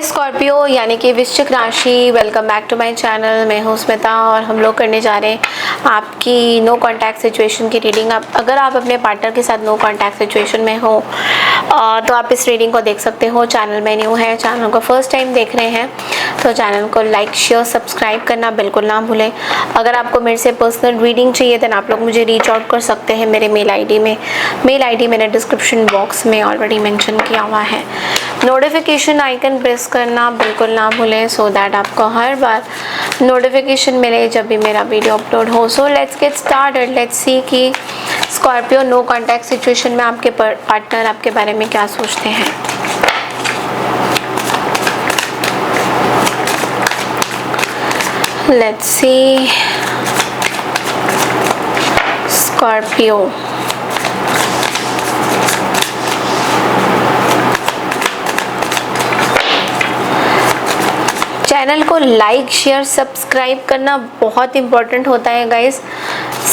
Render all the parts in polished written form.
Scorpio यानी कि वृश्चिक राशि, welcome back to my channel. मैं हूं स्मिता और हम लोग करने जा रहे हैं आपकी नो कांटेक्ट सिचुएशन की रीडिंग। अगर आप अपने पार्टनर के साथ नो कांटेक्ट सिचुएशन में हो तो आप इस रीडिंग को देख सकते हो। चैनल में न्यू है, चैनल को फर्स्ट टाइम देख रहे हैं तो चैनल को लाइक शेयर सब्सक्राइब करना बिल्कुल ना भूलें। अगर आपको मेरे से पर्सनल रीडिंग चाहिए तो आप लोग मुझे रीच आउट कर सकते हैं मेरे मेल आईडी में। मेल आईडी मैंने डिस्क्रिप्शन बॉक्स में ऑलरेडी मेंशन किया हुआ है। नोटिफिकेशन आइकन प्रेस करना बिल्कुल ना भूलें सो दैट आपको हर बार नोटिफिकेशन मिले जब भी मेरा वीडियो अपलोड हो। So let's get started. Let's see कि स्कॉर्पियो नो कांटेक्ट सिचुएशन में आपके पार्टनर आपके बारे में क्या सोचते हैं। Let's see Scorpio. चैनल को लाइक शेयर सब्सक्राइब करना बहुत इम्पोर्टेंट होता है गाइस,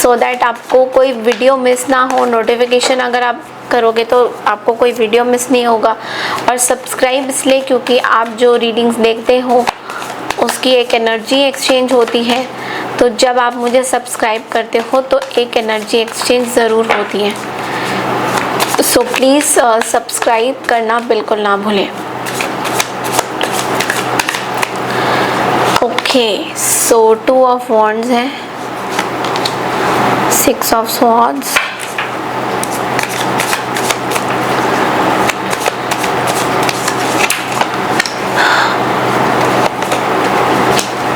सो दैट आपको कोई वीडियो मिस ना हो। नोटिफिकेशन अगर आप करोगे तो आपको कोई वीडियो मिस नहीं होगा। और सब्सक्राइब इसलिए क्योंकि आप जो रीडिंग्स देखते हो उसकी एक एनर्जी एक्सचेंज होती है। तो जब आप मुझे सब्सक्राइब करते हो तो एक एनर्जी एक्सचेंज ज़रूर होती है। सो प्लीज़ सब्सक्राइब करना बिल्कुल ना भूलें। ओके, सो 2 ऑफ वॉन्ड्स है, 6 of swords,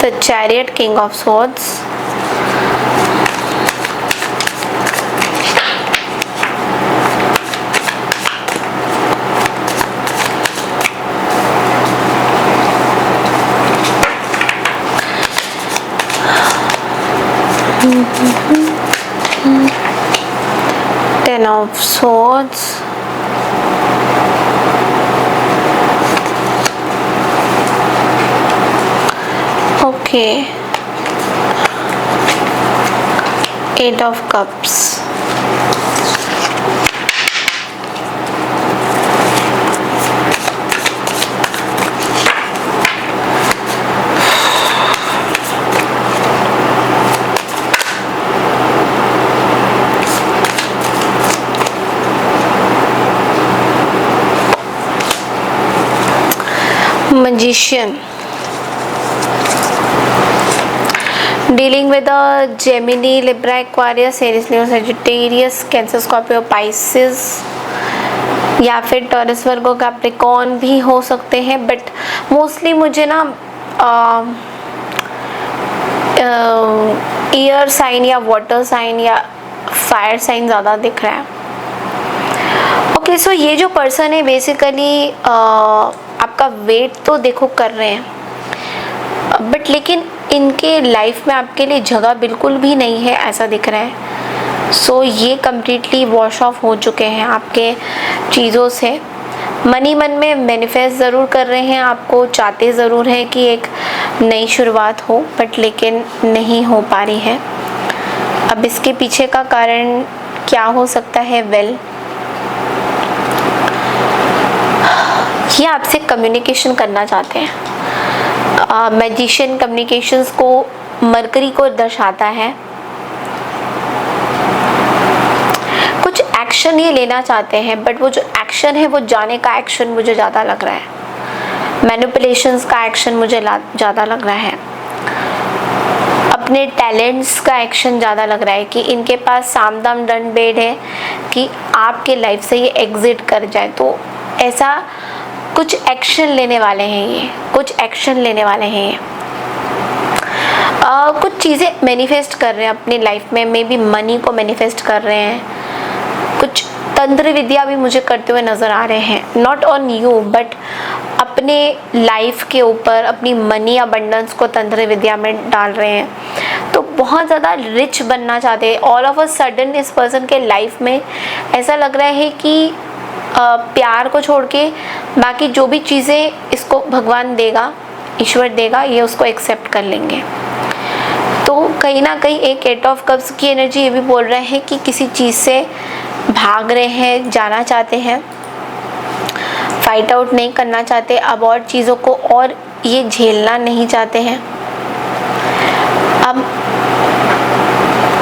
the chariot, king of swords, Ten of Swords, okay, 8 of Cups, Magician. Dealing with a Gemini, Libra, Aquarius, Aries, Leo, Sagittarius, Cancer, Scorpio, Pisces या फिर taurus, वर्गो, Capricorn भी हो सकते हैं। But mostly मुझे ना air sign या water sign या फायर साइन ज़्यादा दिख रहा है। ओके, सो ये जो पर्सन है बेसिकली आपका वेट तो देखो कर रहे हैं बट लेकिन इनके लाइफ में आपके लिए जगह बिल्कुल भी नहीं है ऐसा दिख रहा है। सो ये कम्प्लीटली वॉश ऑफ हो चुके हैं आपके चीज़ों से। मन ही मन में मैनिफेस्ट ज़रूर कर रहे हैं, आपको चाहते ज़रूर हैं कि एक नई शुरुआत हो बट लेकिन नहीं हो पा रही है। अब इसके पीछे का कारण क्या हो सकता है? वेल, ये आपसे कम्युनिकेशन करना चाहते हैं। मैजिशियन कम्युनिकेशंस को मरकरी को दर्शाता है। कुछ एक्शन ये लेना चाहते हैं बट वो जो एक्शन है वो जाने का एक्शन मुझे ज़्यादा लग रहा है। मैनिपुलेशंस का एक्शन मुझे ज़्यादा लग रहा है। अपने टैलेंट्स का एक्शन ज़्यादा लग रहा है कि इनके पास साम दाम दंड भेद है कि आपके लाइफ से ये एग्जिट कर जाए। तो ऐसा कुछ एक्शन लेने वाले हैं ये, कुछ एक्शन लेने वाले हैं ये। कुछ चीज़ें मैनिफेस्ट कर रहे हैं अपनी लाइफ में, मे बी मनी को मैनिफेस्ट कर रहे हैं। कुछ तंत्र विद्या भी मुझे करते हुए नज़र आ रहे हैं। नॉट ऑन यू बट अपने लाइफ के ऊपर अपनी मनी अबंडेंस को तंत्र विद्या में डाल रहे हैं। तो बहुत ज़्यादा रिच बनना चाहते हैं। ऑल ऑफ अ सडन इस पर्सन के लाइफ में ऐसा लग रहा है कि प्यार को छोड़ के बाकी जो भी चीज़ें इसको भगवान देगा, ईश्वर देगा, ये उसको एक्सेप्ट कर लेंगे। तो कहीं ना कहीं एक 8 ऑफ कप्स की एनर्जी ये भी बोल रहा है कि किसी चीज़ से भाग रहे हैं, जाना चाहते हैं। फाइट आउट नहीं करना चाहते, अब और चीज़ों को और ये झेलना नहीं चाहते हैं। अब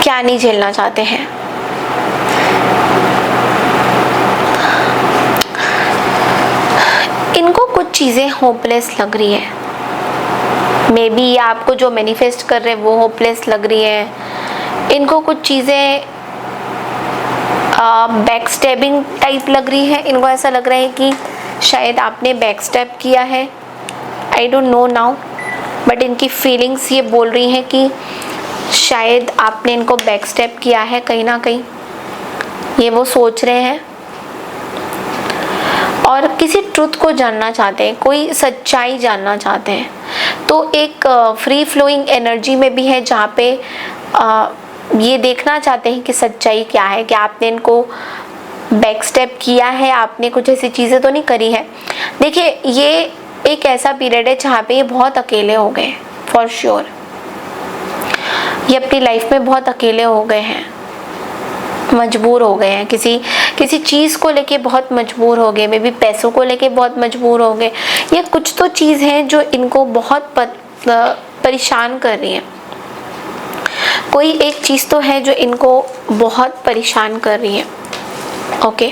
क्या नहीं झेलना चाहते हैं? इनको कुछ चीज़ें होपलेस लग रही है। मे बी आपको जो मैनिफेस्ट कर रहे हैं वो होपलेस लग रही है। इनको कुछ चीज़ें बैक स्टेबिंग टाइप लग रही है। इनको ऐसा लग रहा है कि शायद आपने बैक स्टेप किया है। I don't know now, but इनकी फीलिंग्स ये बोल रही हैं कि शायद आपने इनको बैक स्टेप किया है कहीं ना कहीं, ये वो सोच रहे हैं। और किसी ट्रुथ को जानना चाहते हैं, कोई सच्चाई जानना चाहते हैं। तो एक फ्री फ्लोइंग एनर्जी में भी है जहाँ पे ये देखना चाहते हैं कि सच्चाई क्या है, कि आपने इनको बैक स्टेप किया है, आपने कुछ ऐसी चीज़ें तो नहीं करी है। देखिए, ये एक ऐसा पीरियड है जहाँ पे ये बहुत अकेले हो गए, फॉर श्योर। ये अपनी लाइफ में बहुत अकेले हो गए हैं, मजबूर हो गए हैं, किसी चीज़ को लेके बहुत मजबूर हो गए, मे बी पैसों को लेके बहुत मजबूर हो गए, या कुछ तो चीज़ है जो इनको बहुत परेशान कर रही है। कोई एक चीज़ तो है जो इनको बहुत परेशान कर रही है। ओके,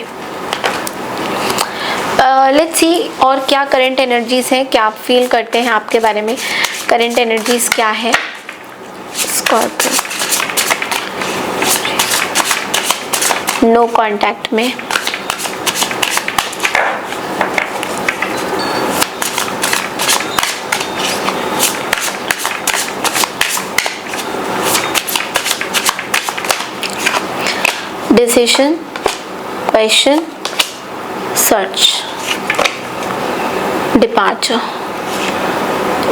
लेट्स सी और क्या करंट एनर्जीज हैं, क्या आप फील करते हैं आपके बारे में, करंट एनर्जीज क्या है। स्कॉर्पियो नो कांटेक्ट में, डिसीजन, क्वेश्चन, सर्च,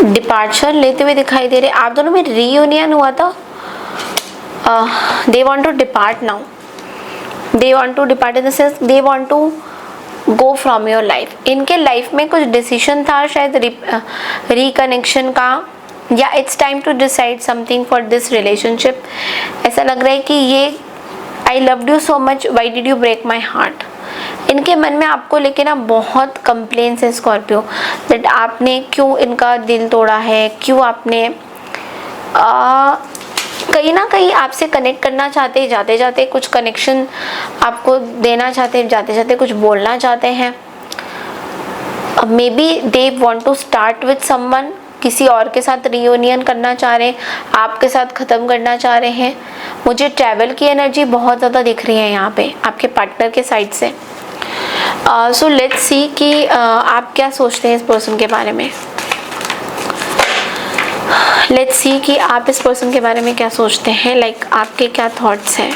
डिपार्चर लेते हुए दिखाई दे रहे। आप दोनों में रीयूनियन हुआ था। They want to depart now, they want to depart in the sense they want to go from your life. इनके लाइफ में कुछ डिसीजन था शायद रिकनेक्शन का, या it's time to decide something for this relationship. ऐसा लग रहा है कि ये I loved you so much, why did you break my heart. इनके मन में आपको लेके ना बहुत कंप्लेंट्स है स्कॉर्पियो, दैट आपने क्यों इनका दिल तोड़ा है, क्यों आपने कहीं ना कहीं आपसे कनेक्ट करना चाहते, जाते जाते कुछ कनेक्शन आपको देना चाहते, जाते जाते कुछ बोलना चाहते हैं। Maybe they want to start with someone, किसी और के साथ रियूनियन करना चाह रहे हैं, आपके साथ ख़त्म करना चाह रहे हैं। मुझे ट्रैवल की एनर्जी बहुत ज़्यादा दिख रही है यहाँ पे आपके पार्टनर के साइड से। सो लेट्स सी कि आप क्या सोचते हैं इस पर्सन के बारे में। लेट्स सी कि आप इस पर्सन के बारे में क्या सोचते हैं, लाइक आपके क्या थॉट्स हैं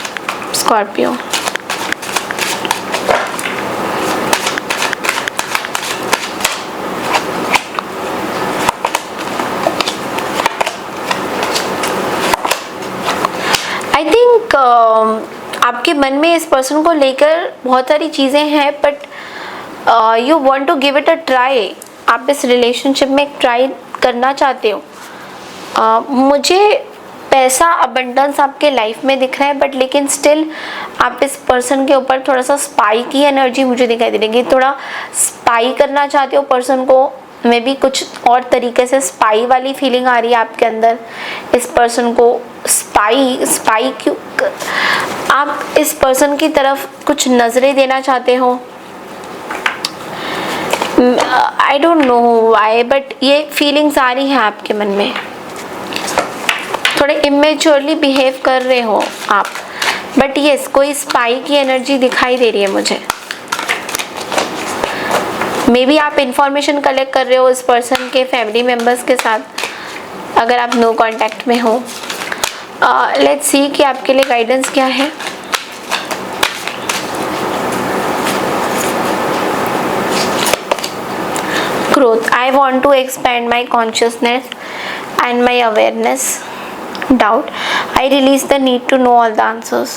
स्कॉर्पियो। आई थिंक आपके मन में इस पर्सन को लेकर बहुत सारी चीज़ें हैं, but you want to give it a try. आप इस रिलेशनशिप में एक ट्राई करना चाहते हो। मुझे पैसा अबंडेंस आपके लाइफ में दिख रहा है, बट लेकिन स्टिल आप इस पर्सन के ऊपर थोड़ा सा स्पाई की एनर्जी मुझे दिखाई दे रही है। थोड़ा स्पाई करना चाहते हो पर्सन को, मे बी कुछ और तरीके से स्पाई वाली फीलिंग आ रही है आपके अंदर। इस पर्सन को स्पाई क्यों, आप इस पर्सन की तरफ कुछ नज़रें देना चाहते हो। I don't know why, but ये फीलिंग्स आ रही हैं आपके मन में। थोड़े इमेच्योरली बिहेव कर रहे हो आप, बट यस कोई स्पाई की एनर्जी दिखाई दे रही है मुझे। मे बी आप इंफॉर्मेशन कलेक्ट कर रहे हो इस पर्सन के फैमिली मेम्बर्स के साथ, अगर आप नो कांटेक्ट में हो। लेट्स सी कि आपके लिए गाइडेंस क्या है। Growth. I want to expand my consciousness and my awareness. Doubt. I release the need to know all the answers.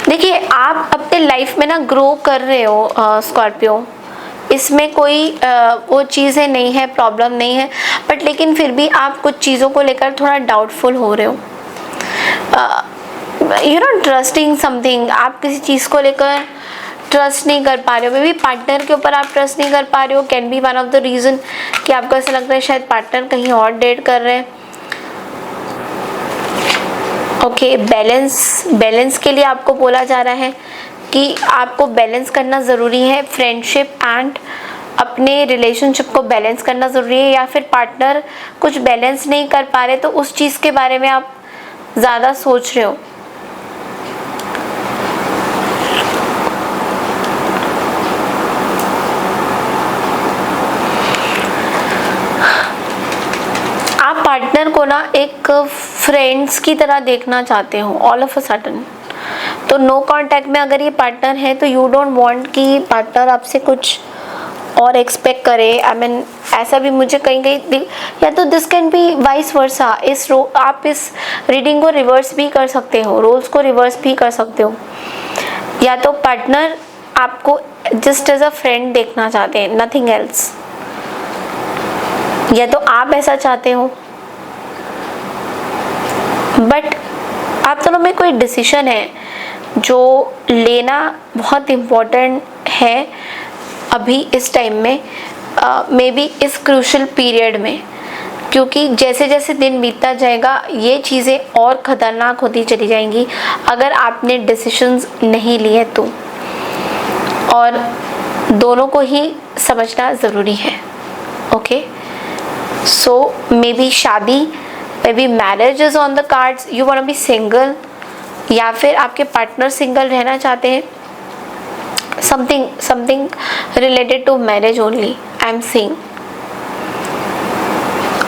देखिए, आप अपने लाइफ में ना ग्रो कर रहे हो स्कॉर्पियो, इसमें कोई वो चीज़ें नहीं है, प्रॉब्लम नहीं है, बट लेकिन फिर भी आप कुछ चीज़ों को लेकर थोड़ा डाउटफुल हो रहे हो। यू नो ट्रस्टिंग समथिंग, आप किसी चीज़ को लेकर ट्रस्ट नहीं कर पा रहे हो, मे बी पार्टनर के ऊपर आप ट्रस्ट नहीं कर पा रहे हो, can be one of the reason कि आपको ऐसा लगता है शायद पार्टनर कहीं और डेट कर रहे हैं। ओके, बैलेंस के लिए आपको बोला जा रहा है कि आपको बैलेंस करना ज़रूरी है, फ्रेंडशिप एंड अपने रिलेशनशिप को बैलेंस करना ज़रूरी है, या फिर पार्टनर कुछ बैलेंस नहीं कर पा रहे तो उस चीज़ के बारे में आप ज़्यादा सोच रहे हो। आप पार्टनर को ना एक फ्रेंड्स की तरह देखना चाहते हो ऑल ऑफ अ सडन। तो नो कांटेक्ट में अगर ये पार्टनर है तो यू डोंट वांट कि पार्टनर आपसे कुछ और एक्सपेक्ट करे। आई मीन ऐसा भी मुझे कहीं या तो this can be vice versa. आप इस रीडिंग को रिवर्स भी कर सकते हो, रोल्स को रिवर्स भी कर सकते हो। या तो पार्टनर आपको जस्ट एज अ फ्रेंड देखना चाहते हैं, नथिंग एल्स, या तो आप ऐसा चाहते हो। बट आप दोनों में कोई डिसीजन है जो लेना बहुत इम्पोर्टेंट है अभी इस टाइम में, मे बी इस क्रूशल पीरियड में, क्योंकि जैसे जैसे दिन बीतता जाएगा ये चीज़ें और ख़तरनाक होती चली जाएंगी अगर आपने डिसीजंस नहीं लिए तो। और दोनों को ही समझना ज़रूरी है। ओके, सो मे बी शादी, maybe marriage is on the cards, you want to be single, या फिर आपके पार्टनर सिंगल रहना चाहते हैं, something related to marriage only I am seeing.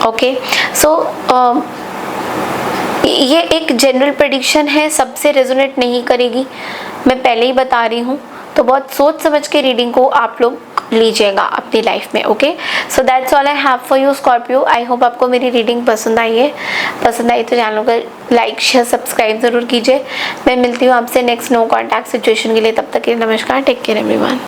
Okay, so ये एक जनरल प्रेडिक्शन है, सबसे रेजोनेट नहीं करेगी, मैं पहले ही बता रही हूँ। तो बहुत सोच समझ के रीडिंग को आप लोग लीजिएगा अपनी लाइफ में। Okay, so that's all I have for you Scorpio. I hope आपको मेरी रीडिंग पसंद आई है। पसंद आई तो चैनल को लाइक शेयर सब्सक्राइब ज़रूर कीजिए। मैं मिलती हूँ आपसे नेक्स्ट नो कॉन्टैक्ट सिचुएशन के लिए, तब तक के लिए नमस्कार, टेक केयर एवरीवन।